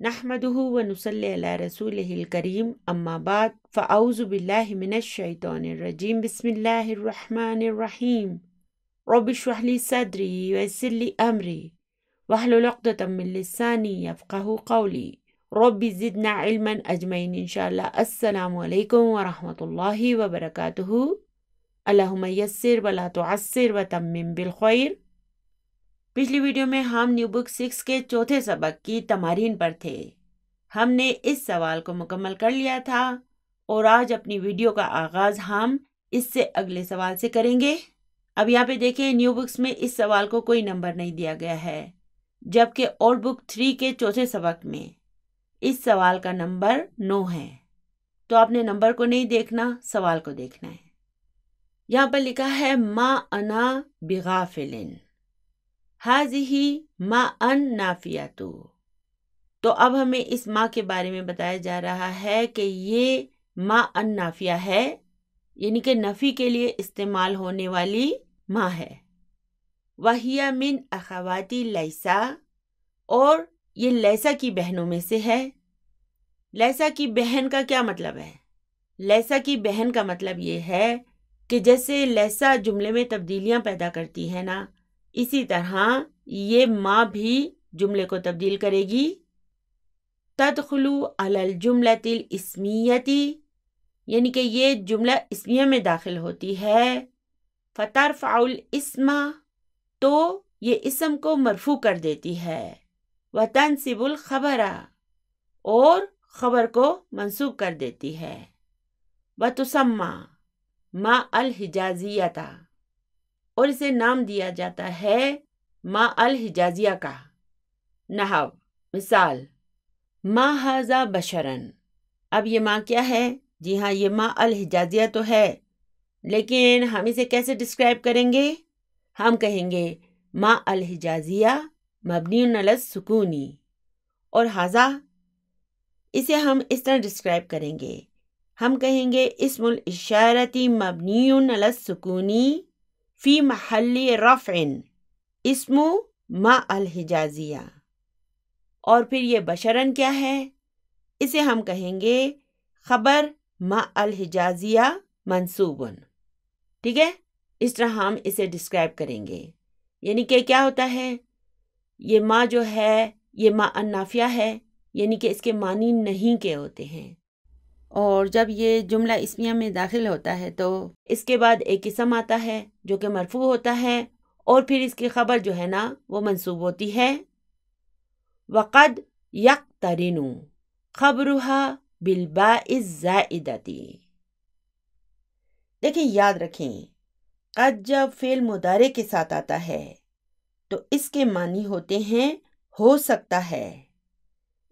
نحمدہ و نصلی علی رسولہ الکریم اما بعد فاعوذ باللہ من الشیطان الرجیم بسم اللہ الرحمن الرحیم رب اشرح لی صدری ویسر لی امری واحلل عقدۃ من لسانی یفقہوا قولی رب زدنا علما اجمعین انشاءاللہ۔ السلام علیکم ورحمۃ اللہ وبرکاتہ۔ اللہم یسر ولا تعسر وتمم بالخیر۔ پچھلی ویڈیو میں ہم نیو بک 6 کے چوتھے سبق کی تمارین پر تھے۔ ہم نے اس سوال کو مکمل کر لیا تھا اور آج اپنی ویڈیو کا آغاز ہم اس سے اگلے سوال سے کریں گے۔ اب یہاں پہ دیکھیں نیو بکس میں اس سوال کو کوئی نمبر نہیں دیا گیا ہے، جبکہ اولڈ بک 3 کے چوتھے سبق میں اس سوال کا نمبر 9 ہے۔ تو آپ نے نمبر کو نہیں دیکھنا، سوال کو دیکھنا ہے۔ یہاں پر لکھا ہے ما انا بغافلن ہذہ ما ان نافیہ۔ تو اب ہمیں اس ما کے بارے میں بتایا جا رہا ہے کہ یہ ما ان نافیہ ہے، یعنی کہ نفی کے لیے استعمال ہونے والی ما ہے۔ وَهِيَ مِنْ أَخَوَاتِ لیسا، اور یہ لیسا کی بہنوں میں سے ہے۔ لیسا کی بہن کا کیا مطلب ہے؟ لیسا کی بہن کا مطلب یہ ہے کہ جیسے لیسا جملے میں تبدیلیاں پیدا کرتی ہے نا، اسی طرح یہ ما بھی جملے کو تبدیل کرے گی۔ تدخل علی الجملۃ الاسمیۃ، یعنی کہ یہ جملہ اسمیہ میں داخل ہوتی ہے۔ فترفع الاسم، تو یہ اسم کو مرفوع کر دیتی ہے۔ وتنصب الخبر، اور خبر کو منصوب کر دیتی ہے۔ وتسمى ما الحجازیۃ، اور اسے نام دیا جاتا ہے ما الحجازیہ کا۔ نحو، مثال، ما ھذا بشرن۔ اب یہ ما کیا ہے؟ جی ہاں، یہ ما الحجازیہ تو ہے، لیکن ہم اسے کیسے ڈسکرائب کریں گے؟ ہم کہیں گے ما الحجازیہ مبنی علی السکون، اور ھذا اسے ہم اس طرح ڈسکرائب کریں گے، ہم کہیں گے اسم الاشارۃ مبنی علی السکون فی محل رفع اسم ما الحجازیہ۔ اور پھر یہ بشرن کیا ہے؟ اسے ہم کہیں گے خبر ما الحجازیہ منصوبن۔ ٹھیک ہے، اس طرح ہم اسے ڈسکرائب کریں گے۔ یعنی کہ کیا ہوتا ہے؟ یہ ما جو ہے یہ ما النافیہ ہے، یعنی کہ اس کے معنی نہیں کے ہوتے ہیں، اور جب یہ جملہ اسمیہ میں داخل ہوتا ہے تو اس کے بعد ایک اسم آتا ہے جو کہ مرفوع ہوتا ہے، اور پھر اس کی خبر جو ہے نا وہ منصوب ہوتی ہے۔ وقد یقترن خبرها بالباء الزائدۃ۔ دیکھیں، یاد رکھیں، قد جب فعل مضارع کے ساتھ آتا ہے تو اس کے معنی ہوتے ہیں ہو سکتا ہے،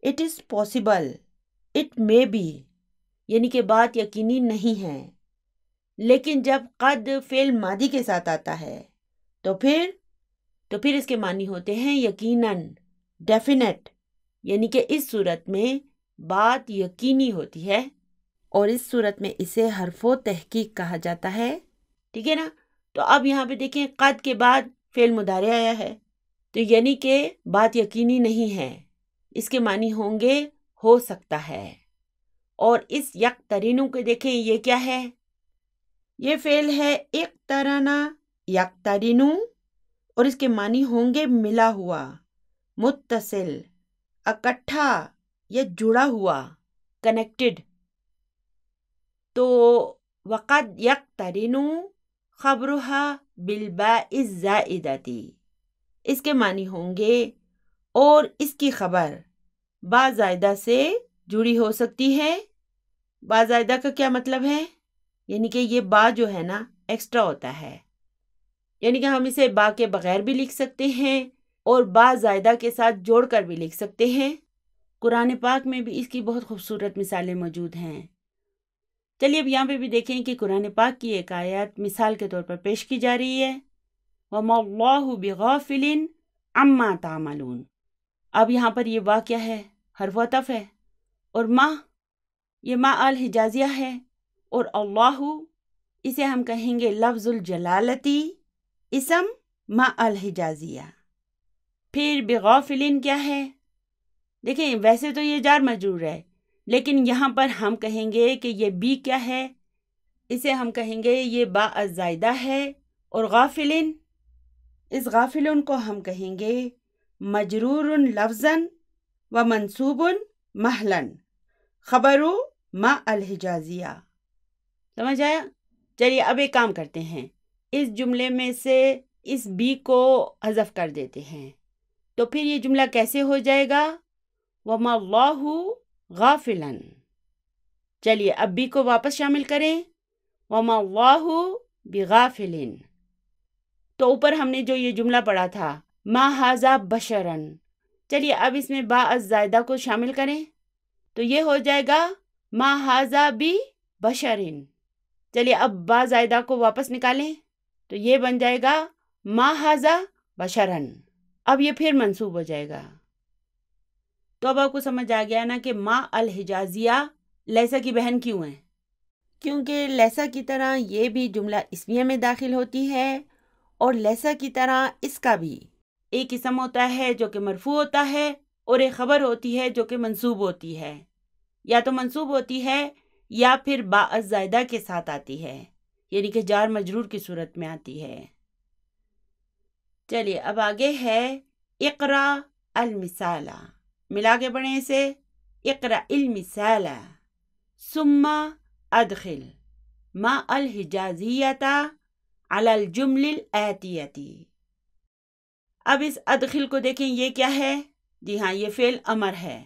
it is possible, it may be, یعنی کہ بات یقینی نہیں ہے۔ لیکن جب قد فعل ماضی کے ساتھ آتا ہے تو پھر اس کے معنی ہوتے ہیں یقیناً، ڈیفینیٹ، یعنی کہ اس صورت میں بات یقینی ہوتی ہے، اور اس صورت میں اسے حرف و تحقیق کہا جاتا ہے۔ ٹھیک ہے نا؟ تو اب یہاں پہ دیکھیں، قد کے بعد فعل مضارع آیا ہے، تو یعنی کہ بات یقینی نہیں ہے، اس کے معنی ہوں گے ہو سکتا ہے۔ اور اس یقترنو کے دیکھیں یہ کیا ہے؟ یہ فعل ہے اقترنا یقترنو، اور اس کے معنی ہوں گے ملا ہوا، متصل، اکٹھا یا جڑا ہوا، کنیکٹڈ۔ تو وقد یقترنو خبرها بالباء الزائدۃ، اس کے معنی ہوں گے اور اس کی خبر با زائدہ سے جڑی ہو سکتی ہے۔ با زائدہ کا کیا مطلب ہے؟ یعنی کہ یہ با جو ہے نا ایکسٹرا ہوتا ہے، یعنی کہ ہم اسے با کے بغیر بھی لکھ سکتے ہیں اور با زائدہ کے ساتھ جوڑ کر بھی لکھ سکتے ہیں۔ قرآن پاک میں بھی اس کی بہت خوبصورت مثالیں موجود ہیں۔ چلیے اب یہاں پہ بھی دیکھیں کہ قرآن پاک کی ایک آیت مثال کے طور پر پیش کی جا رہی ہے، وَمَا اللَّهُ بِغَافِلٍ عَمَّا تَعْمَلُونَ۔ اب یہاں پر یہ وا کیا ہے؟ حرف عطف ہے، اور ما یہ ما الحجازیہ ہے، اور اللہ اسے ہم کہیں گے لفظ الجلالتی، اسم ما الحجازیہ۔ پھر بغافلن کیا ہے؟ دیکھیں ویسے تو یہ جار مجرور ہے، لیکن یہاں پر ہم کہیں گے کہ یہ بی کیا ہے، اسے ہم کہیں گے یہ با الزائدہ ہے، اور غافلن، اس غافلن کو ہم کہیں گے مجرور لفظاً و منصوب محلاً خبر ما الحجازیہ۔ سمجھ آیا؟ چلیے اب ایک کام کرتے ہیں، اس جملے میں سے اس بی کو حذف کر دیتے ہیں، تو پھر یہ جملہ کیسے ہو جائے گا؟ وَمَا اللَّهُ غَافِلًا۔ چلیے اب بی کو واپس شامل کریں، وَمَا اللَّهُ بِغَافِلٍ۔ تو اوپر ہم نے جو یہ جملہ پڑھا تھا ما ھذا بشرن، چلیے اب اس میں با الزائدہ کو شامل کریں تو یہ ہو جائے گا ما ھذا بی بشرن۔ چلیے اب با زائدہ کو واپس نکالیں تو یہ بن جائے گا ما ھذا بشرن، اب یہ پھر منصوب ہو جائے گا۔ تو اب آپ کو سمجھ آ گیا نا کہ ما الحجازیہ لیسا کی بہن کیوں ہے؟ کیونکہ لیسا کی طرح یہ بھی جملہ اسمیہ میں داخل ہوتی ہے، اور لیسا کی طرح اس کا بھی ایک اسم ہوتا ہے جو کہ مرفوع ہوتا ہے، اور ایک خبر ہوتی ہے جو کہ منصوب ہوتی ہے، یا تو منصوب ہوتی ہے یا پھر با الزائدہ کے ساتھ آتی ہے، یعنی کہ جار مجرور کی صورت میں آتی ہے۔ چلیے اب آگے ہے اقرا المثال، ملا کے پڑھیں اسے، اقرا المثال ثم ادخل ما الحجازیۃ علی الجمل الآتیۃ۔ اب اس ادخل کو دیکھیں یہ کیا ہے؟ جی ہاں یہ فعل امر ہے۔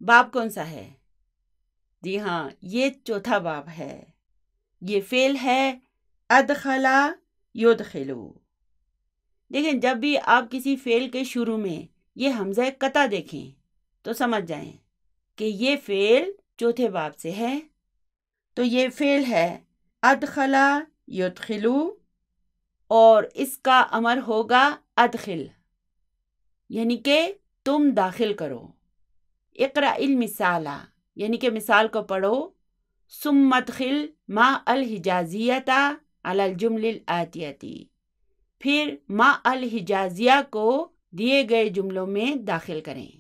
باب کون سا ہے؟ جی ہاں یہ چوتھا باب ہے۔ یہ فعل ہے ادخلا یدخلو۔ دیکھیں جب بھی آپ کسی فعل کے شروع میں یہ حمزہ قطع دیکھیں تو سمجھ جائیں کہ یہ فعل چوتھے باب سے ہے۔ تو یہ فعل ہے ادخلا یدخلو، اور اس کا امر ہوگا ادخل، یعنی کہ تم داخل کرو۔ اقرا المثال یعنی کہ مثال کو پڑھو، ثم ادخل ما الحجازیۃ علی الجمل الآتیۃ، پھر ما الحجازیہ کو دیے گئے جملوں میں داخل کریں۔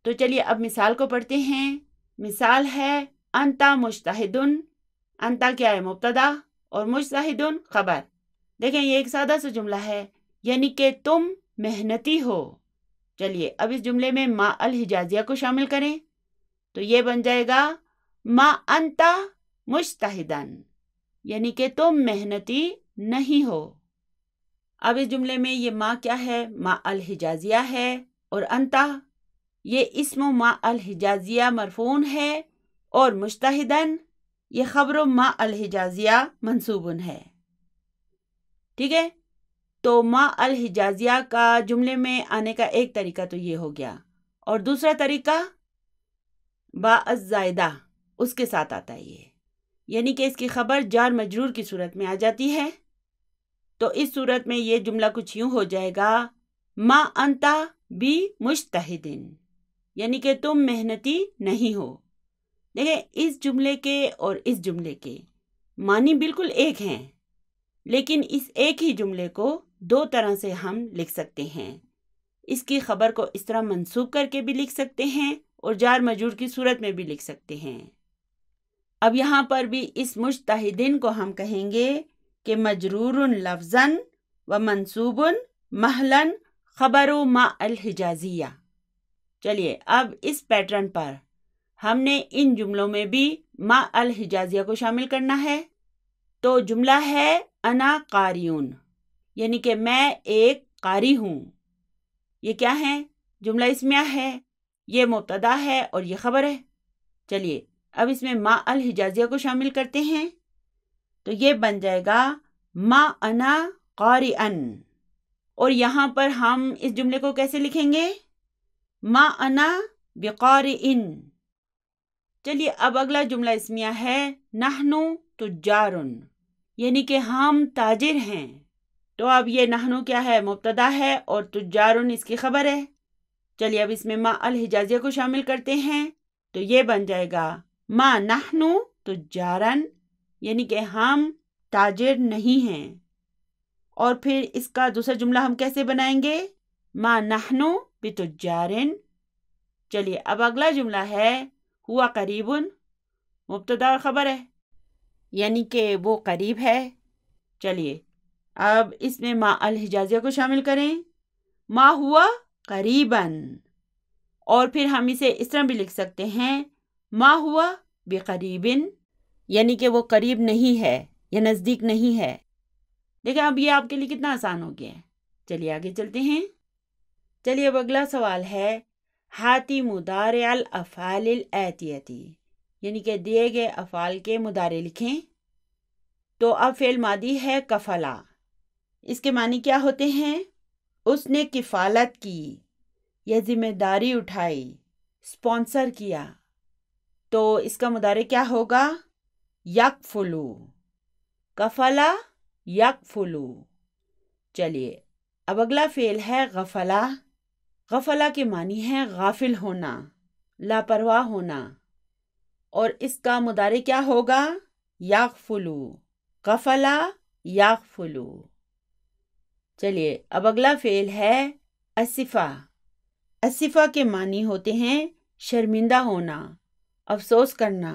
تو چلیے اب مثال کو پڑھتے ہیں۔ مثال ہے انتا مجتہدن، انتا کیا ہے؟ مبتدا، اور مجتہدن خبر۔ دیکھیں یہ ایک سادہ سا جملہ ہے، یعنی کہ تم محنتی ہو۔ چلیے اب اس جملے میں ما الحجازیہ کو شامل کریں تو یہ بن جائے گا ما انتا مجتہدن، یعنی کہ تم محنتی نہیں ہو۔ اب اس جملے میں یہ ما کیا ہے؟ ما الحجازیہ ہے، اور انتا یہ اسم ما الحجازیہ مرفوع ہے، اور مجتہدن یہ خبر ما الحجازیہ منصوب ہے۔ ٹھیک ہے، تو ما الحجازیہ کا جملے میں آنے کا ایک طریقہ تو یہ ہو گیا، اور دوسرا طریقہ با الزائدہ اس کے ساتھ آتا ہے یہ، یعنی کہ اس کی خبر جار مجرور کی صورت میں آ جاتی ہے۔ تو اس صورت میں یہ جملہ کچھ یوں ہو جائے گا ما انتا بی مجتہدن، یعنی کہ تم محنتی نہیں ہو۔ دیکھیں اس جملے کے اور اس جملے کے معنی بالکل ایک ہیں، لیکن اس ایک ہی جملے کو دو طرح سے ہم لکھ سکتے ہیں۔ اس کی خبر کو اس طرح منصوب کر کے بھی لکھ سکتے ہیں، اور جار مجرور کی صورت میں بھی لکھ سکتے ہیں۔ اب یہاں پر بھی اس مجتہدن کو ہم کہیں گے کہ مجرور لفظاً و منصوب محلاً خبر ما الحجازیہ۔ چلیے اب اس پیٹرن پر ہم نے ان جملوں میں بھی ما الحجازیہ کو شامل کرنا ہے۔ تو جملہ ہے انا قاریون، یعنی کہ میں ایک قاری ہوں۔ یہ کیا ہے؟ جملہ اسمیہ ہے، یہ مبتدا ہے اور یہ خبر ہے۔ چلیے اب اس میں ما الحجازیہ کو شامل کرتے ہیں تو یہ بن جائے گا ما انا قارئن، اور یہاں پر ہم اس جملے کو کیسے لکھیں گے؟ ما انا بقارئن۔ چلیے اب اگلا جملہ اسمیہ ہے نحنو تجارن، یعنی کہ ہم تاجر ہیں۔ تو اب یہ نحنو کیا ہے؟ مبتدا ہے، اور تجارن اس کی خبر ہے۔ چلیے اب اس میں ما الحجازیہ کو شامل کرتے ہیں تو یہ بن جائے گا ما نحنو تجارن، یعنی کہ ہم تاجر نہیں ہیں۔ اور پھر اس کا دوسرا جملہ ہم کیسے بنائیں گے؟ ما نحنو بتجارن۔ چلیے اب اگلا جملہ ہے ہوا قریبن، مبتدا اور خبر ہے، یعنی کہ وہ قریب ہے۔ چلیے اب اس میں ما الحجازیہ کو شامل کریں، ما ہوا قریباً، اور پھر ہم اسے اس طرح بھی لکھ سکتے ہیں ما ہوا بقریبن، یعنی کہ وہ قریب نہیں ہے یا نزدیک نہیں ہے۔ دیکھیں اب یہ آپ کے لیے کتنا آسان ہو گیا ہے۔ چلیے آگے چلتے ہیں۔ چلیے اب اگلا سوال ہے ہاتی مضارع الافعال الاتیتی، یعنی کہ دیے گئے افعال کے مضارع لکھیں۔ تو اب فعل ماضی ہے کفلا، اس کے معنی کیا ہوتے ہیں؟ اس نے کفالت کی یا ذمہ داری اٹھائی، اسپانسر کیا، تو اس کا مضارع کیا ہوگا؟ یکفلو، کفلا یکفلو۔ چلیے اب اگلا فعل ہے غفلہ۔ غفلہ کے معنی ہے غافل ہونا، لاپرواہ ہونا، اور اس کا مضارع کیا ہوگا؟ یغفلو، غفلہ یغفلو۔ چلیے اب اگلا فعل ہے اسفہ۔ اسفہ کے معنی ہوتے ہیں شرمندہ ہونا، افسوس کرنا،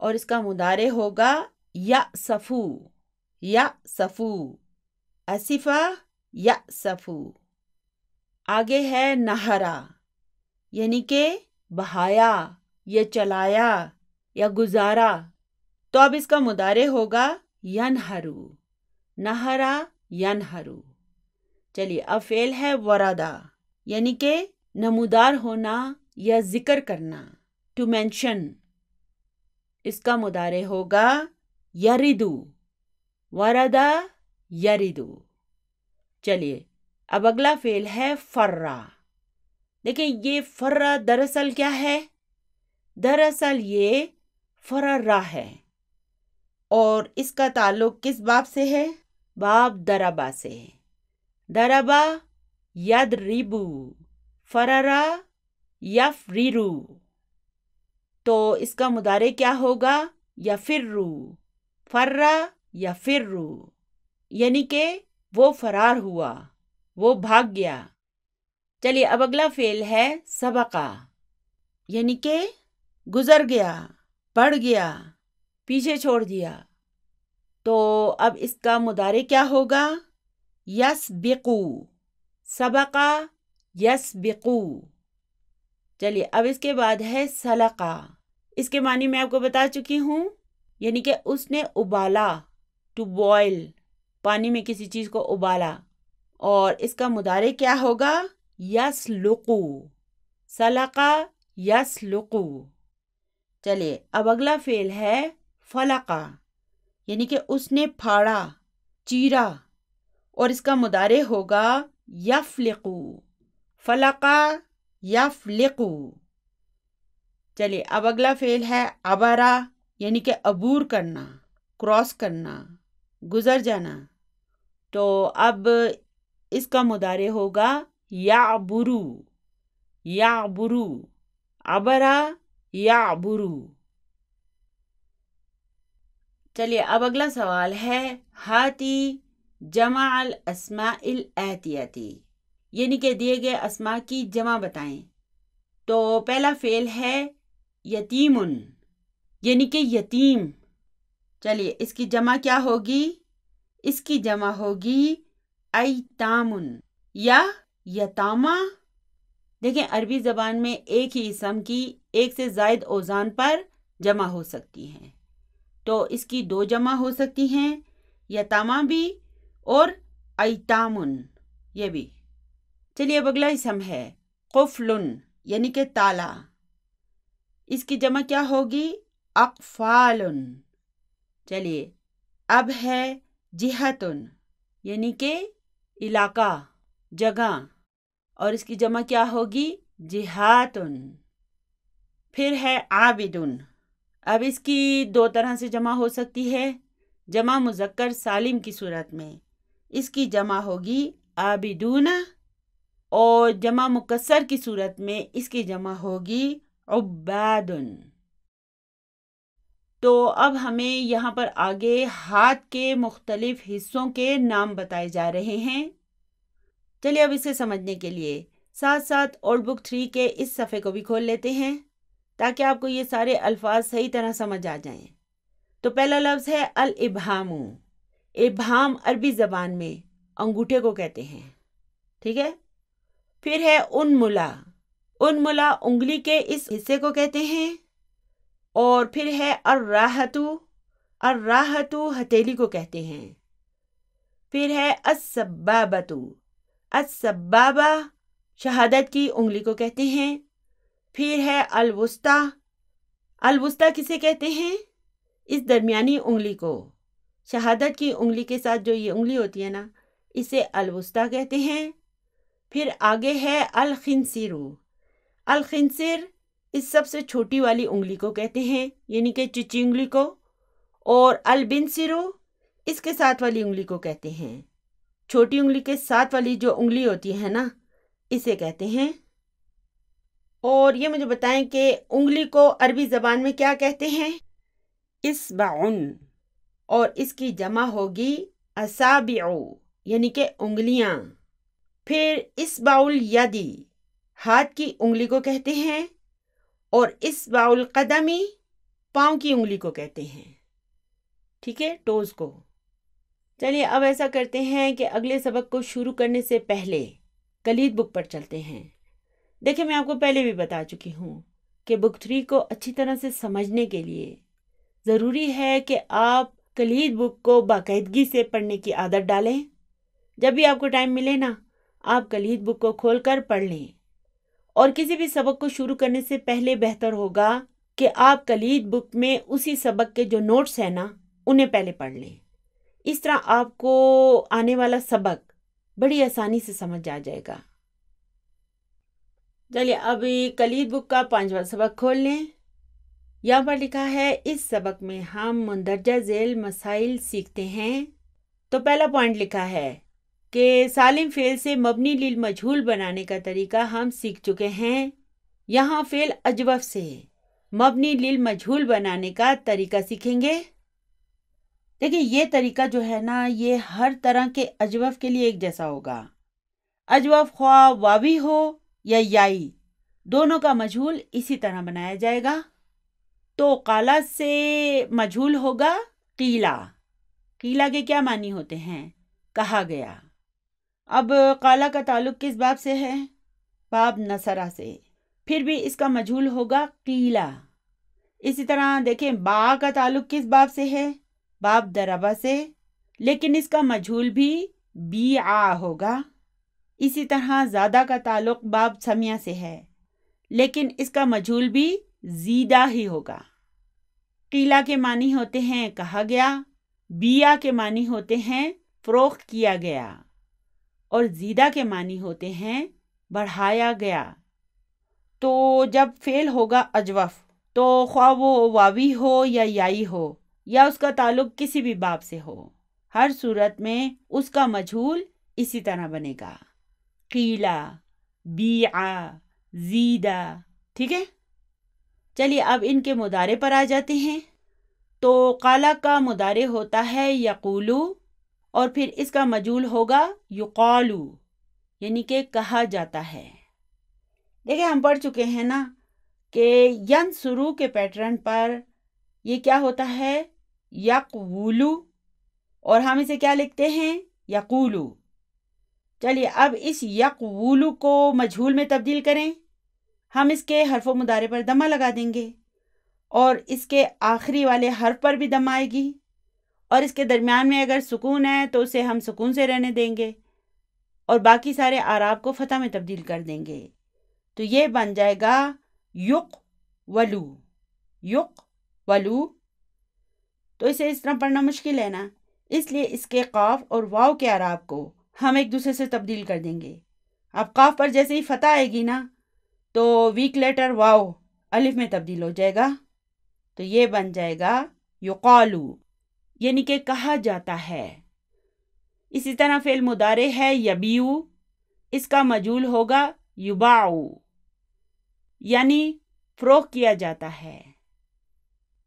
اور اس کا مضارع ہوگا یأسفو، یأسفو، اسفہ یأسفو۔ آگے ہے نہرا، یعنی کہ بہایا یا چلایا یا گزارا، تو اب اس کا مضارع ہوگا ینہرو، نہرا ینہرو۔ چلیے اب فعل ہے وردا، یعنی کہ نمودار ہونا یا ذکر کرنا، ٹو مینشن، اس کا مضارع ہوگا یریدو، وردا یریدو۔ چلیے اب اگلا فعل ہے فرا۔ دیکھیں یہ فرا دراصل کیا ہے؟ دراصل یہ فررا ہے، اور اس کا تعلق کس باب سے ہے؟ باب دربا سے ہے۔ دربا یدربو، فررا یفررو، تو اس کا مضارع کیا ہوگا؟ یفرو، فرا یفرو، یعنی کہ وہ فرار ہوا، وہ بھاگ گیا۔ چلیے اب اگلا فعل ہے سبقہ، یعنی کہ گزر گیا، بڑھ گیا، پیچھے چھوڑ دیا، تو اب اس کا مضارع کیا ہوگا؟ یسبقو، سبقہ یسبقو۔ چلیے اب اس کے بعد ہے سلقہ۔ اس کے معنی میں آپ کو بتا چکی ہوں، یعنی کہ اس نے ابالا، ٹو بوائل، پانی میں کسی چیز کو ابالا، اور اس کا مضارع کیا ہوگا؟ یسلقو، سلقہ یسلقو۔ چلیے اب اگلا فعل ہے فلقہ، یعنی کہ اس نے پھاڑا، چیرا، اور اس کا مضارع ہوگا یفلقو، فلقہ یفلقو۔ چلیے اب اگلا فعل ہے عبرا، یعنی کہ عبور کرنا، کراس کرنا، گزر جانا، تو اب اس کا مضارع ہوگا یعبرو، یعبرو، عبرا یعبرو۔ چلیے اب اگلا سوال ہے ہاتی جمع الاسماء الاتیتی، یعنی کہ دیے گئے اسماء کی جمع بتائیں۔ تو پہلا فعل ہے یتیمن، یعنی کہ یتیم۔ چلیے اس کی جمع کیا ہوگی؟ اس کی جمع ہوگی ایتامن یا یتامہ۔ دیکھیں عربی زبان میں ایک ہی اسم کی ایک سے زائد اوزان پر جمع ہو سکتی ہیں، تو اس کی دو جمع ہو سکتی ہیں، یتامہ بھی اور ایتامن، یہ بھی۔ چلیے اب اگلا اسم ہے قفلن، یعنی کہ تالا۔ اس کی جمع کیا ہوگی؟ اقفالن۔ چلیے اب ہے جہتن، یعنی کہ علاقہ، جگہ، اور اس کی جمع کیا ہوگی؟ جہاتن۔ پھر ہے عابدن۔ اب اس کی دو طرح سے جمع ہو سکتی ہے، جمع مذکر سالم کی صورت میں اس کی جمع ہوگی عابدون، اور جمع مکسر کی صورت میں اس کی جمع ہوگی عبادن۔ تو اب ہمیں یہاں پر آگے ہاتھ کے مختلف حصوں کے نام بتائے جا رہے ہیں۔ چلیے اب اسے سمجھنے کے لیے ساتھ ساتھ اولڈ بک 3 کے اس صفحے کو بھی کھول لیتے ہیں تاکہ آپ کو یہ سارے الفاظ صحیح طرح سمجھ آ جائیں۔ تو پہلا لفظ ہے الابہام۔ ابہام عربی زبان میں انگوٹھے کو کہتے ہیں، ٹھیک ہے؟ پھر ہے انملا۔ انملا انگلی کے اس حصے کو کہتے ہیں۔ اور پھر ہے الراحتو۔ الراحتو ہتھیلی کو کہتے ہیں۔ پھر ہے السبابتو۔ السبابہ شہادت کی انگلی کو کہتے ہیں۔ پھر ہے الوسطی۔ الوسطی کسے کہتے ہیں؟ اس درمیانی انگلی کو، شہادت کی انگلی کے ساتھ جو یہ انگلی ہوتی ہے نا، اسے الوسطی کہتے ہیں۔ پھر آگے ہے الخنصر۔ الخنصر اس سب سے چھوٹی والی انگلی کو کہتے ہیں، یعنی کہ چچی انگلی کو۔ اور البنصر اس کے ساتھ والی انگلی کو کہتے ہیں، چھوٹی انگلی کے ساتھ والی جو انگلی ہوتی ہے نا، اسے کہتے ہیں۔ اور یہ مجھے بتائیں کہ انگلی کو عربی زبان میں کیا کہتے ہیں؟ اصبعن، اور اس کی جمع ہوگی اصابع، یعنی کہ انگلیاں۔ پھر اصبع الیدی ہاتھ کی انگلی کو کہتے ہیں، اور اصبع القدمی پاؤں کی انگلی کو کہتے ہیں، ٹھیک ہے، ٹوز کو۔ چلیے اب ایسا کرتے ہیں کہ اگلے سبق کو شروع کرنے سے پہلے کلید بک پر چلتے ہیں۔ دیکھیں میں آپ کو پہلے بھی بتا چکی ہوں کہ بک 3 کو اچھی طرح سے سمجھنے کے لیے ضروری ہے کہ آپ کلید بک کو باقاعدگی سے پڑھنے کی عادت ڈالیں۔ جب بھی آپ کو ٹائم ملے نا، آپ کلید بک کو کھول کر پڑھ لیں۔ اور کسی بھی سبق کو شروع کرنے سے پہلے بہتر ہوگا کہ آپ کلید بک میں اسی سبق کے جو نوٹس ہیں نا، انہیں پہلے پڑھ لیں۔ اس طرح آپ کو آنے والا سبق بڑی آسانی سے سمجھ آ جائے گا۔ چلیے اب کلید بک کا 5واں سبق کھول لیں۔ یہاں پر لکھا ہے اس سبق میں ہم مندرجہ ذیل مسائل سیکھتے ہیں۔ تو پہلا پوائنٹ لکھا ہے کہ سالم فعل سے مبنی للمجہول بنانے کا طریقہ ہم سیکھ چکے ہیں۔ یہاں فعل اجوف سے مبنی للمجہول بنانے کا طریقہ سیکھیں گے۔ دیکھیں یہ طریقہ جو ہے نا، یہ ہر طرح کے اجوف کے لیے ایک جیسا ہوگا۔ اجوف خواہ واوی ہو یا یائی، دونوں کا مجہول اسی طرح بنایا جائے گا۔ تو قالا سے مجہول ہوگا قیلا۔ قیلا کے کیا معنی ہوتے ہیں؟ کہا گیا۔ اب قالا کا تعلق کس باب سے ہے؟ باب نصرہ سے، پھر بھی اس کا مجہول ہوگا قیلا۔ اسی طرح دیکھیں با کا تعلق کس باب سے ہے؟ باب دربہ سے، لیکن اس کا مجہول بھی بیعا ہوگا۔ اسی طرح زادہ کا تعلق باب سمیہ سے ہے، لیکن اس کا مجہول بھی زیدہ ہی ہوگا۔ قیلا کے معنی ہوتے ہیں کہا گیا، بیعا کے معنی ہوتے ہیں فروخت کیا گیا، اور زیدہ کے معنی ہوتے ہیں بڑھایا گیا۔ تو جب فعل ہوگا اجوف، تو خواہ وہ واوی ہو یا یائی ہو، یا اس کا تعلق کسی بھی باب سے ہو، ہر صورت میں اس کا مجہول اسی طرح بنے گا، قیلا، بیعا، زیدہ، ٹھیک ہے؟ چلیے اب ان کے مضارع پر آ جاتے ہیں۔ تو قالا کا مضارع ہوتا ہے یقولو، اور پھر اس کا مجہول ہوگا یقالو، یعنی کہ کہا جاتا ہے۔ دیکھیں ہم پڑھ چکے ہیں نا کہ ینصرو کے پیٹرن پر یہ کیا ہوتا ہے؟ یقولو، اور ہم اسے کیا لکھتے ہیں؟ یقولو۔ چلیے اب اس یقولو کو مجہول میں تبدیل کریں۔ ہم اس کے حرف و مضارع پر ضمہ لگا دیں گے، اور اس کے آخری والے حرف پر بھی ضمہ آئے گی، اور اس کے درمیان میں اگر سکون ہے تو اسے ہم سکون سے رہنے دیں گے، اور باقی سارے اعراب کو فتح میں تبدیل کر دیں گے۔ تو یہ بن جائے گا یقولو، یقولو۔ تو اسے اس طرح پڑھنا مشکل ہے نا، اس لیے اس کے قاف اور واو کے اعراب کو ہم ایک دوسرے سے تبدیل کر دیں گے۔ اب قاف پر جیسے ہی فتح آئے گی نا، تو ویک لیٹر واو الف میں تبدیل ہو جائے گا، تو یہ بن جائے گا یقالو، یعنی کہ کہا جاتا ہے۔ اسی طرح فعل مضارع ہے یبیعو، اس کا مجہول ہوگا یباعو، یعنی فروخت کیا جاتا ہے۔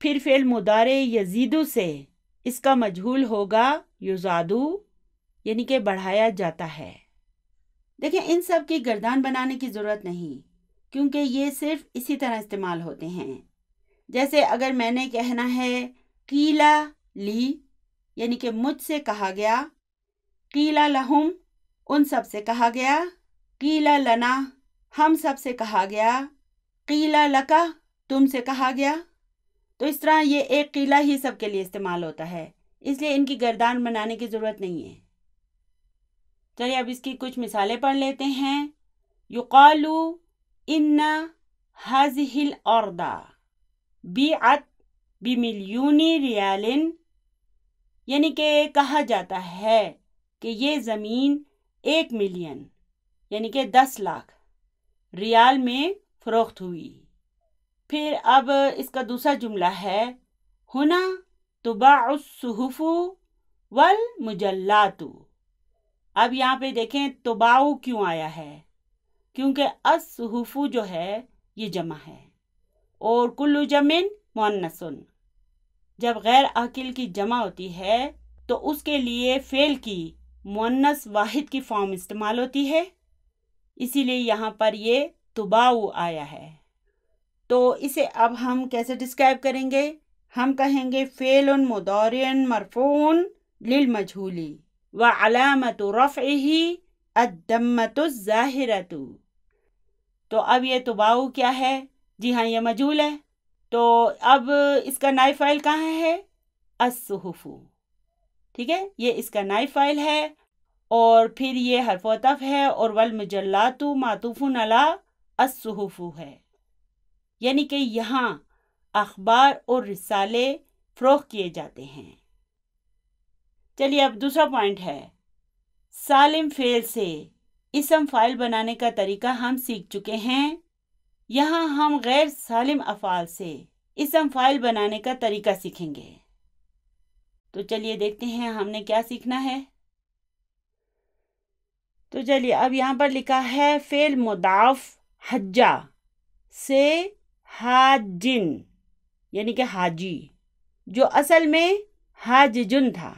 پھر فعل مضارع یزیدو سے اس کا مجہول ہوگا یزادو، یعنی کہ بڑھایا جاتا ہے۔ دیکھیں ان سب کی گردان بنانے کی ضرورت نہیں، کیونکہ یہ صرف اسی طرح استعمال ہوتے ہیں. جیسے اگر میں نے کہنا ہے قیلا لی، یعنی کہ مجھ سے کہا گیا، قیلا لہم ان سب سے کہا گیا، قیلا لنا ہم سب سے کہا گیا، قیلا لکا تم سے کہا گیا. تو اس طرح یہ ایک قیلا ہی سب کے لیے استعمال ہوتا ہے، اس لیے ان کی گردان بنانے کی ضرورت نہیں ہے. چلیے اب اس کی کچھ مثالیں پڑھ لیتے ہیں. یقالو ان هذه الارض بیعت بملیون ریال، یعنی کہ کہا جاتا ہے کہ یہ زمین 1 ملین یعنی کہ 10 لاکھ ریال میں فروخت ہوئی. پھر اب اس کا دوسرا جملہ ہے ہنا تباع الصحف والمجلات. اب یہاں پہ دیکھیں تباع کیوں آیا ہے، کیونکہ الصحف جو ہے یہ جمع ہے اور کل جمع مؤنث. جب غیر عاقل کی جمع ہوتی ہے تو اس کے لیے فعل کی مؤنث واحد کی فارم استعمال ہوتی ہے، اسی لیے یہاں پر یہ تباع آیا ہے. تو اسے اب ہم کیسے ڈسکرائب کریں گے؟ ہم کہیں گے فعل مضارع مرفوع للمجہول وعلامت رفعہ الضمۃ الظاہرۃ. تو اب یہ تباع کیا ہے؟ جی ہاں یہ مجہول ہے، تو اب اس کا نائب فاعل کہاں ہے؟ الصحف. ٹھیک ہے، یہ اس کا نائب فاعل ہے، اور پھر یہ حرف عطف ہے، اور والمجلات معطوف علی الصحف ہے، یعنی کہ یہاں اخبار اور رسالے فروخت کیے جاتے ہیں. چلیے اب دوسرا پوائنٹ ہے سالم فعل سے اسم فاعل بنانے کا طریقہ ہم سیکھ چکے ہیں. یہاں ہم غیر سالم افعال سے اسم فاعل بنانے کا طریقہ سیکھیں گے. تو چلیے دیکھتے ہیں ہم نے کیا سیکھنا ہے. تو چلیے اب یہاں پر لکھا ہے فعل مضاف حجہ سے حاجن یعنی کہ حاجی، جو اصل میں حاججن تھا.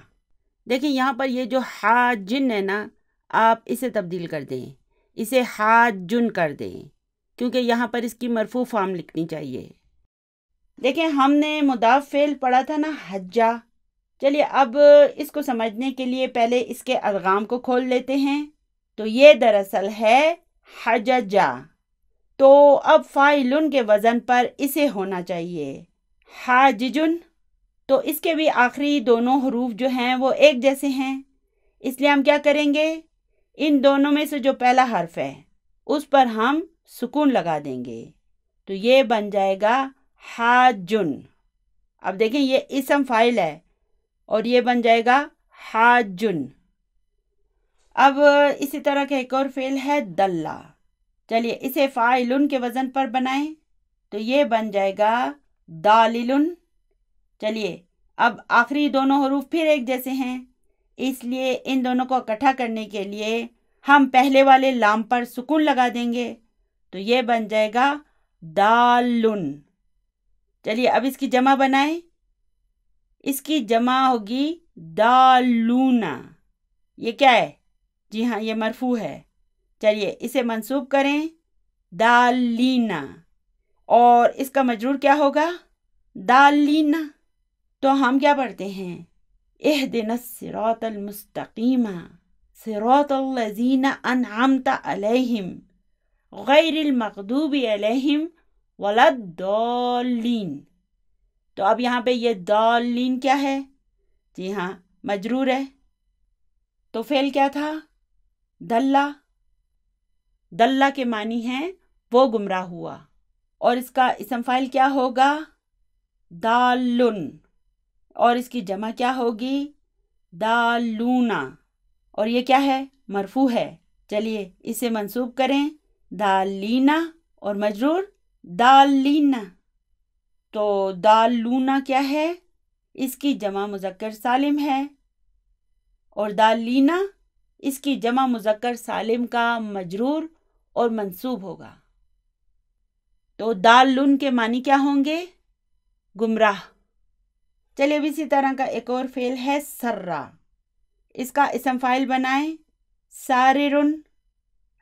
دیکھیں یہاں پر یہ جو حاجن ہے نا، آپ اسے تبدیل کر دیں، اسے حاجن کر دیں، کیونکہ یہاں پر اس کی مرفوع فارم لکھنی چاہیے. دیکھیں ہم نے مضاف فعل پڑھا تھا نا حجہ. چلیے اب اس کو سمجھنے کے لیے پہلے اس کے ادغام کو کھول لیتے ہیں. تو یہ دراصل ہے حججہ. تو اب فاعلن کے وزن پر اسے ہونا چاہیے حاججن. تو اس کے بھی آخری دونوں حروف جو ہیں وہ ایک جیسے ہیں، اس لیے ہم کیا کریں گے، ان دونوں میں سے جو پہلا حرف ہے اس پر ہم سکون لگا دیں گے. تو یہ بن جائے گا حاجن. اب دیکھیں یہ اسم فاعل ہے اور یہ بن جائے گا حاجن. اب اسی طرح کا ایک اور فعل ہے دلہ. چلیے اسے فاعلن کے وزن پر بنائیں، تو یہ بن جائے گا داللن. چلیے اب آخری دونوں حروف پھر ایک جیسے ہیں، اس لیے ان دونوں کو اکٹھا کرنے کے لیے ہم پہلے والے لام پر سکون لگا دیں گے، تو یہ بن جائے گا دالن. چلیے اب اس کی جمع بنائیں. اس کی جمع ہوگی دالون. یہ کیا ہے؟ جی ہاں یہ مرفوع ہے. چلیے اسے منصوب کریں دالینا، اور اس کا مجرور کیا ہوگا؟ دالینا. تو ہم کیا پڑھتے ہیں؟ اہدنا الصراط المستقیم صراط الذین انعمت علیہم غیر المغضوب علیہم ولا الضالین. تو اب یہاں پہ یہ ضالین کیا ہے؟ جی ہاں مجرور ہے. تو فعل کیا تھا؟ دلہ. دلہ کے معنی ہیں وہ گمراہ ہوا، اور اس کا اسم فاعل کیا ہوگا؟ دالن. اور اس کی جمع کیا ہوگی؟ دالونا. اور یہ کیا ہے؟ مرفوع ہے. چلیے اسے منصوب کریں دالینا، اور مجرور دالینا. تو دالونا کیا ہے؟ اس کی جمع مذکر سالم ہے، اور دالینا اس کی جمع مذکر سالم کا مجرور اور منصوب ہوگا. تو دالن کے معنی کیا ہوں گے؟ گمراہ. چلیے اب اسی طرح کا ایک اور فعل ہے سرا. اس کا اسم فاعل بنائیں ساررن.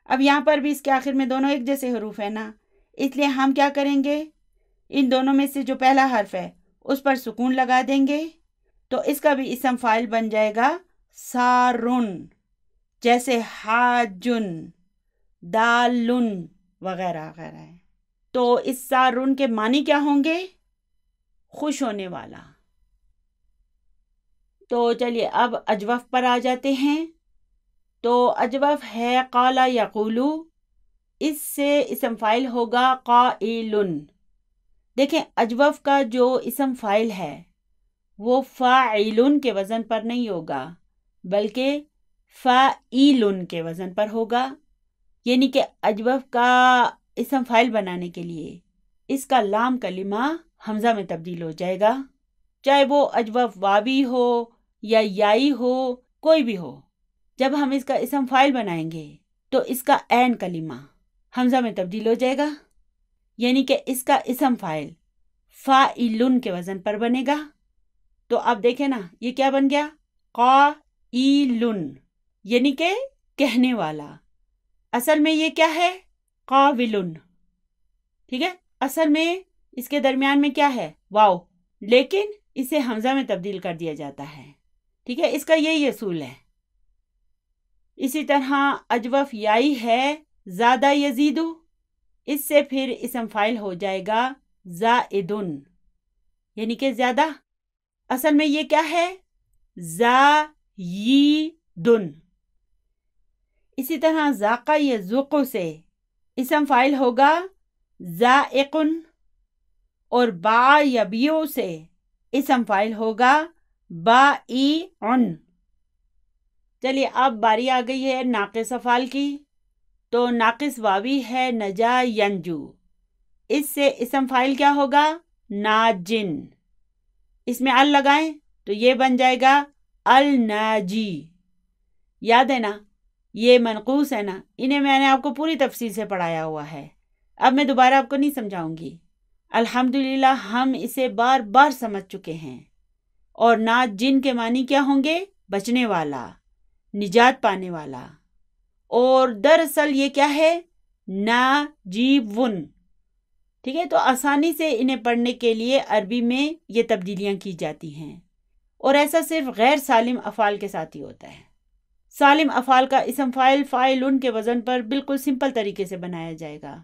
اب یہاں پر بھی اس کے آخر میں دونوں ایک جیسے حروف ہیں نا، اس لیے ہم کیا کریں گے، ان دونوں میں سے جو پہلا حرف ہے اس پر سکون لگا دیں گے، تو اس کا بھی اسم فاعل بن جائے گا سارن، جیسے حاجن، دالن وغیرہ وغیرہ ہے۔ تو اس سارن کے معنی کیا ہوں گے؟ خوش ہونے والا۔ تو چلیے اب اجوف پر آ جاتے ہیں۔ تو اجوف ہے قال یقول، اس سے اسم فاعل ہوگا قائلن۔ دیکھیں اجوف کا جو اسم فاعل ہے وہ فاعلن کے وزن پر نہیں ہوگا بلکہ فاعیلن کے وزن پر ہوگا، یعنی کہ اجوف کا اسم فاعل بنانے کے لیے اس کا لام کلمہ حمزہ میں تبدیل ہو جائے گا، چاہے وہ اجوف واوی ہو یا یائی ہو، کوئی بھی ہو۔ جب ہم اس کا اسم فاعل بنائیں گے تو اس کا عین کلمہ حمزہ میں تبدیل ہو جائے گا، یعنی کہ اس کا اسم فاعل فاعلن کے وزن پر بنے گا۔ تو آپ دیکھیں نا یہ کیا بن گیا، قائلن، یعنی کہ کہنے والا۔ اصل میں یہ کیا ہے، قاولن، ٹھیک ہے، اصل میں اس کے درمیان میں کیا ہے، واو، لیکن اسے حمزہ میں تبدیل کر دیا جاتا ہے، ٹھیک ہے، اس کا یہی اصول ہے۔ اسی طرح اجوف یائی ہے زیادہ یزیدو، اس سے پھر اسم فاعل ہو جائے گا زائدن، یعنی کہ زیادہ۔ اصل میں یہ کیا ہے، زایدن۔ اسی طرح ذاقہ یذوق سے اسم فاعل ہوگا ذائقن، اور باع یبیع سے اسم فاعل ہوگا بائعن۔ چلیے اب باری آ گئی ہے ناقص افعال کی۔ تو ناقص واوی ہے نجا ینجو، اس سے اسم فاعل کیا ہوگا، ناجن۔ اس میں ال لگائیں تو یہ بن جائے گا الناجی۔ یاد ہے نا یہ منقوص ہے نا، انہیں میں نے آپ کو پوری تفصیل سے پڑھایا ہوا ہے، اب میں دوبارہ آپ کو نہیں سمجھاؤں گی۔ الحمدللہ ہم اسے بار بار سمجھ چکے ہیں۔ اور ناجن کے معنی کیا ہوں گے، بچنے والا، نجات پانے والا۔ اور دراصل یہ کیا ہے، ناجیون، ٹھیک ہے۔ تو آسانی سے انہیں پڑھنے کے لیے عربی میں یہ تبدیلیاں کی جاتی ہیں، اور ایسا صرف غیر سالم افعال کے ساتھ ہی ہوتا ہے۔ سالم افعال کا اسم فاعل فاعلن کے وزن پر بالکل سمپل طریقے سے بنایا جائے گا۔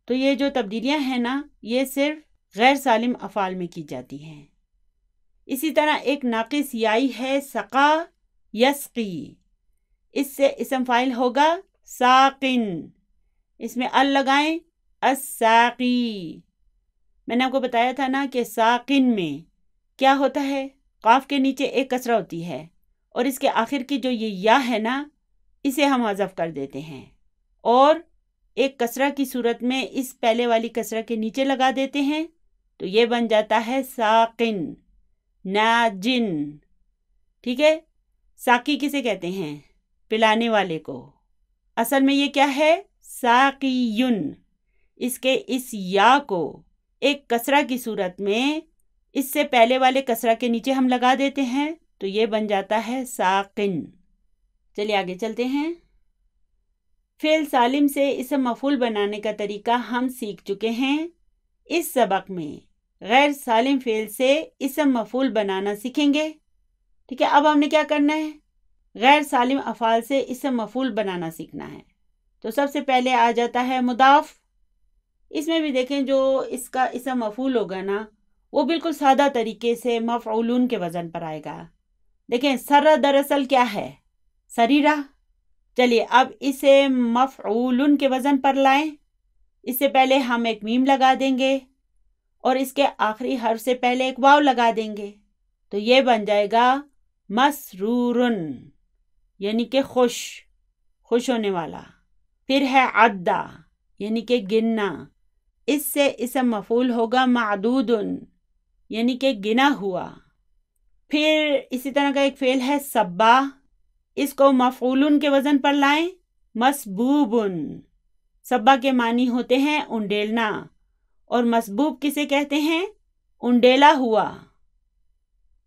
تو یہ جو تبدیلیاں ہیں نا یہ صرف غیر سالم افعال میں کی جاتی ہیں۔ اسی طرح ایک ناقص یائی ہے سقا یسقی، اس سے اسم فاعل ہوگا ساقن، اس میں ال لگائیں الساقی۔ میں نے آپ کو بتایا تھا نا کہ ساقن میں کیا ہوتا ہے، قاف کے نیچے ایک کسرہ ہوتی ہے، اور اس کے آخر کی جو یہ یا ہے نا اسے ہم حذف کر دیتے ہیں، اور ایک کسرہ کی صورت میں اس پہلے والی کسرہ کے نیچے لگا دیتے ہیں، تو یہ بن جاتا ہے ساقن، ناجن، ٹھیک ہے۔ ساقی کسے کہتے ہیں، پلانے والے کو۔ اصل میں یہ کیا ہے، ساقیون، اس کے اس یا کو ایک کسرہ کی صورت میں اس سے پہلے والے کسرہ کے نیچے ہم لگا دیتے ہیں، تو یہ بن جاتا ہے ساقن۔ چلیے آگے چلتے ہیں۔ فعل سالم سے اسم مفعول بنانے کا طریقہ ہم سیکھ چکے ہیں۔ اس سبق میں غیر سالم فعل سے اسم مفعول بنانا سیکھیں گے، ٹھیک ہے۔ اب ہم نے کیا کرنا ہے، غیر سالم افعال سے اسم مفعول بنانا سیکھنا ہے۔ تو سب سے پہلے آ جاتا ہے مضاف۔ اس میں بھی دیکھیں جو اس کا اسم مفعول ہوگا نا وہ بالکل سادہ طریقے سے مفعولون کے وزن پر آئے گا۔ دیکھیں سر دراصل کیا ہے، سریرہ۔ چلیے اب اسے مفعولن کے وزن پر لائیں۔ اس سے پہلے ہم ایک میم لگا دیں گے اور اس کے آخری حرف سے پہلے ایک واو لگا دیں گے، تو یہ بن جائے گا مسرورن، یعنی کہ خوش ہونے والا۔ پھر ہے عدہ، یعنی کہ گننا، اس سے اسم مفعول ہوگا معدودن، یعنی کہ گنا ہوا۔ پھر اسی طرح کا ایک فعل ہے سبا، اس کو مفعولن کے وزن پر لائیں، مسبوبن۔ سبا کے معنی ہوتے ہیں انڈیلنا، اور مسبوب کسے کہتے ہیں، انڈیلا ہوا۔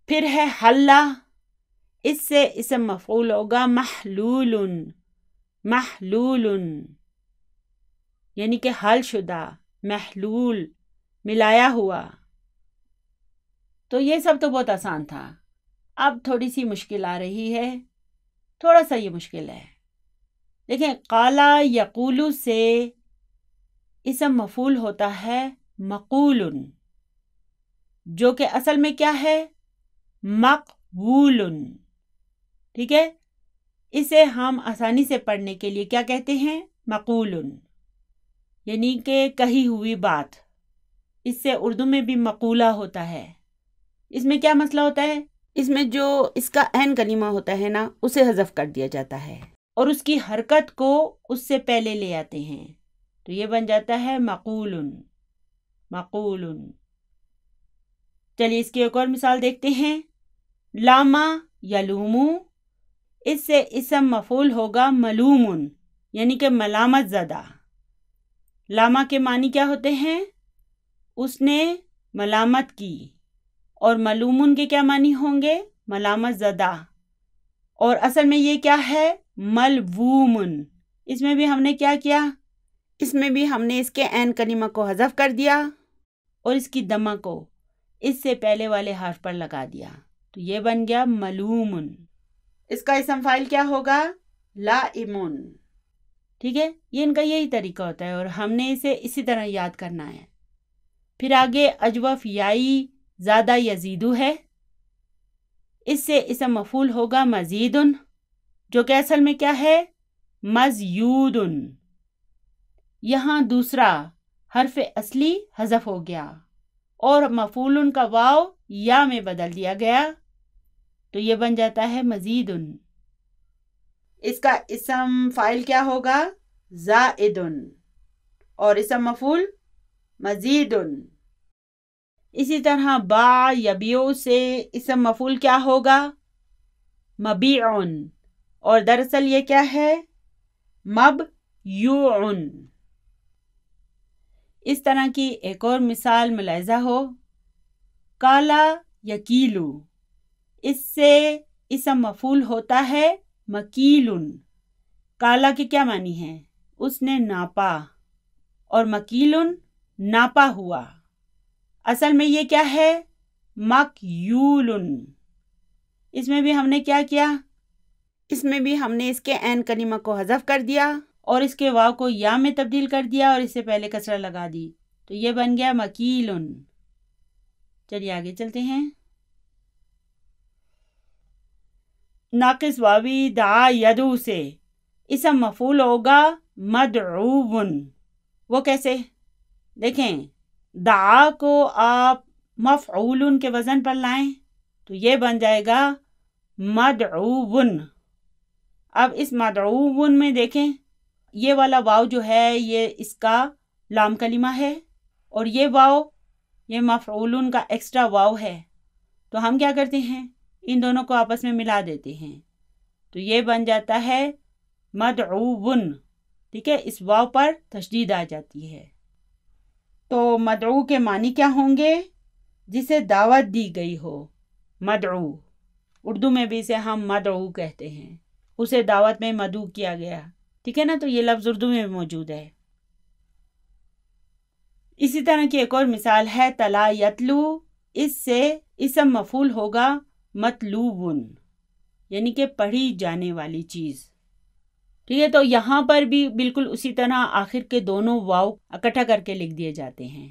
پھر ہے حلہ، اس سے اسم مفعول ہوگا محلولن، محلول یعنی کہ حل شدہ، محلول ملایا ہوا۔ تو یہ سب تو بہت آسان تھا، اب تھوڑی سی مشکل آ رہی ہے، تھوڑا سا یہ مشکل ہے۔ دیکھیں قالا یقولو سے اسم مفعول ہوتا ہے مقول، جو کہ اصل میں کیا ہے؟ مقبول۔ ٹھیک ہے، اسے ہم آسانی سے پڑھنے کے لیے کیا کہتے ہیں؟ مقول، یعنی کہ کہی ہوئی بات۔ اس سے اردو میں بھی مقولہ ہوتا ہے۔ اس میں کیا مسئلہ ہوتا ہے؟ اس میں جو اس کا عین کلمہ ہوتا ہے نا، اسے حذف کر دیا جاتا ہے اور اس کی حرکت کو اس سے پہلے لے آتے ہیں، تو یہ بن جاتا ہے مقول۔ مقول۔ چلیے اس کی ایک اور مثال دیکھتے ہیں۔ لاما یلومو، اس سے اسم مفعول ہوگا ملوم، یعنی کہ ملامت زدہ۔ لاما کے معنی کیا ہوتے ہیں؟ اس نے ملامت کی، اور ملومن کے کیا معنی ہوں گے؟ ملامت زدہ۔ اور اصل میں یہ کیا ہے؟ ملوومن۔ اس میں بھی ہم نے کیا کیا؟ اس میں بھی ہم نے اس کے عین کلمہ کو حذف کر دیا اور اس کی دمہ کو اس سے پہلے والے حرف پر لگا دیا، تو یہ بن گیا ملومن۔ اس کا اسم فاعل کیا ہوگا؟ لائمن۔ ٹھیک ہے، یہ ان کا یہی طریقہ ہوتا ہے اور ہم نے اسے اسی طرح یاد کرنا ہے۔ پھر آگے اجوف یائی زیادہ یزیدو ہے، اس سے اسم مفعول ہوگا مزیدن، جو کہ اصل میں کیا ہے؟ مزیودن۔ یہاں دوسرا حرف اصلی حذف ہو گیا اور مفعول کا واو یا میں بدل دیا گیا، تو یہ بن جاتا ہے مزیدن۔ اس کا اسم فاعل کیا ہوگا؟ زائدن، اور اسم مفعول مزیدن۔ اسی طرح با یبیو سے اسم مفعول کیا ہوگا؟ مبیعن، اور دراصل یہ کیا ہے؟ مبیوعن۔ اس طرح کی ایک اور مثال ملاحظہ ہو، کالا یکیلو، اس سے اسم مفعول ہوتا ہے مکیلن۔ کالا کے کیا معنی ہیں؟ اس نے ناپا، اور مکیلن ناپا ہوا۔ اصل میں یہ کیا ہے؟ مکیولن۔ اس میں بھی ہم نے کیا کیا؟ اس میں بھی ہم نے اس کے عین کلمہ کو حذف کر دیا اور اس کے واو کو یا میں تبدیل کر دیا اور اس سے پہلے کسرہ لگا دی، تو یہ بن گیا مکیلن۔ چلیے آگے چلتے ہیں۔ ناقص واوی دعا یدو سے اسم مفعول ہوگا مدعوون۔ وہ کیسے؟ دیکھیں، دعا کو آپ مفعولن کے وزن پر لائیں تو یہ بن جائے گا مدعوون۔ اب اس مدعوون میں دیکھیں، یہ والا واو جو ہے یہ اس کا لام کلمہ ہے، اور یہ واو یہ مفعولن کا ایکسٹرا واو ہے، تو ہم کیا کرتے ہیں؟ ان دونوں کو آپس میں ملا دیتے ہیں، تو یہ بن جاتا ہے مدعوون۔ ٹھیک ہے، اس واو پر تشدید آ جاتی ہے۔ تو مدعو کے معنی کیا ہوں گے؟ جسے دعوت دی گئی ہو، مدعو۔ اردو میں بھی اسے ہم مدعو کہتے ہیں، اسے دعوت میں مدعو کیا گیا۔ ٹھیک ہے نا، تو یہ لفظ اردو میں بھی موجود ہے۔ اسی طرح کی ایک اور مثال ہے تلا یتلو، اس سے اسم مفعول ہوگا مطلوبن، یعنی کہ پڑھی جانے والی چیز۔ ٹھیک ہے، تو یہاں پر بھی بالکل اسی طرح آخر کے دونوں واو اکٹھا کر کے لکھ دیے جاتے ہیں،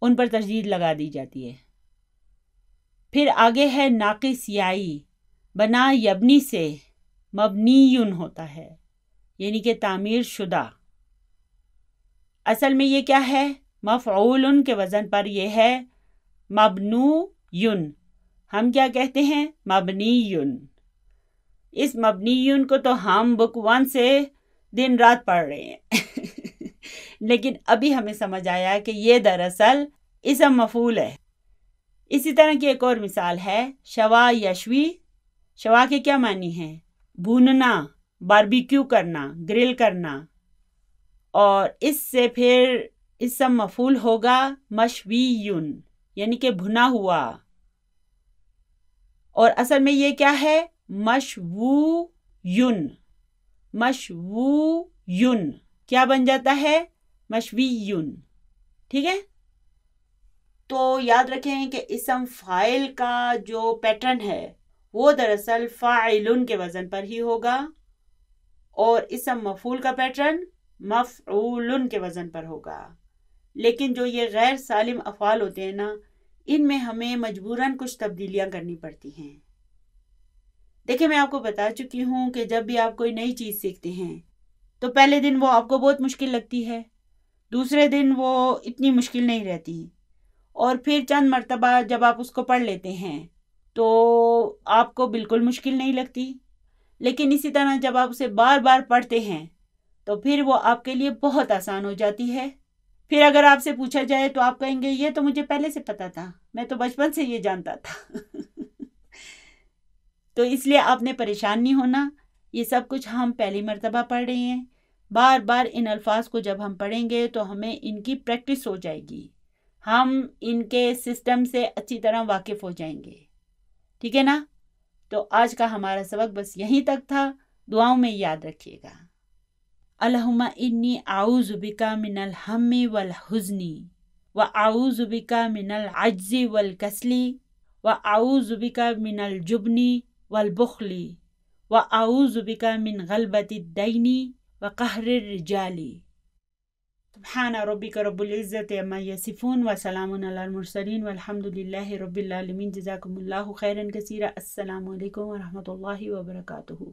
ان پر تشدید لگا دی جاتی ہے۔ پھر آگے ہے ناقص یائی، بنا یبنی سے مبنیون ہوتا ہے، یعنی کہ تعمیر شدہ۔ اصل میں یہ کیا ہے؟ مفعولن کے وزن پر یہ ہے مبنویون۔ ہم کیا کہتے ہیں؟ مبنیون۔ اس مبنیون کو تو ہم بک 1 سے دن رات پڑھ رہے ہیں لیکن ابھی ہمیں سمجھ آیا کہ یہ دراصل اسم مفعول ہے۔ اسی طرح کی ایک اور مثال ہے شوا یشوی۔ شوا کے کیا معنی ہیں؟ بھوننا، باربیکیو کرنا، گرل کرنا، اور اس سے پھر اسم مفعول ہوگا مشویون، یعنی کہ بھنا ہوا، اور اصل میں یہ کیا ہے؟ مشوویون۔ مشوویون کیا بن جاتا ہے؟ مشویون. ٹھیک ہے، تو یاد رکھیں کہ اسم فاعل کا جو پیٹرن ہے وہ دراصل فاعلن کے وزن پر ہی ہوگا، اور اسم مفعول کا پیٹرن مفعولن کے وزن پر ہوگا. لیکن جو یہ غیر سالم افعال ہوتے ہیں نا، ان میں ہمیں مجبوراً کچھ تبدیلیاں کرنی پڑتی ہیں. دیکھیں میں آپ کو بتا چکی ہوں کہ جب بھی آپ کوئی نئی چیز سیکھتے ہیں تو پہلے دن وہ آپ کو بہت مشکل لگتی ہے، دوسرے دن وہ اتنی مشکل نہیں رہتی، اور پھر چند مرتبہ جب آپ اس کو پڑھ لیتے ہیں تو آپ کو بالکل مشکل نہیں لگتی. لیکن اسی طرح جب آپ اسے بار بار پڑھتے ہیں تو پھر وہ آپ کے لیے بہت آسان ہو جاتی ہے. پھر اگر آپ سے پوچھا جائے تو آپ کہیں گے یہ تو مجھے پہلے سے پتا تھا، میں تو بچپن سے یہ جانتا تھا. تو اس لیے آپ نے پریشان نہیں ہونا، یہ سب کچھ ہم پہلی مرتبہ پڑھ رہے ہیں. بار بار ان الفاظ کو جب ہم پڑھیں گے تو ہمیں ان کی پریکٹس ہو جائے گی، ہم ان کے سسٹم سے اچھی طرح واقف ہو جائیں گے. ٹھیک ہے نا؟ تو آج کا ہمارا سبق بس یہیں تک تھا. دعاؤں میں یاد رکھیے گا. اللہم انی اعوذ بک من الہم والحزن واعوذ بک من العجز والکسل واعوذ بک من الجبن والبخل واعوذ بک من غلبۃ الدین وقہر الرجال. سبحان ربک رب العزت عما یصفون وسلام علی المرسلین والحمد للہ رب العالمین. جزاکم اللہ خیرا کثیرا. السلام علیکم ورحمۃ اللہ وبرکاتہ.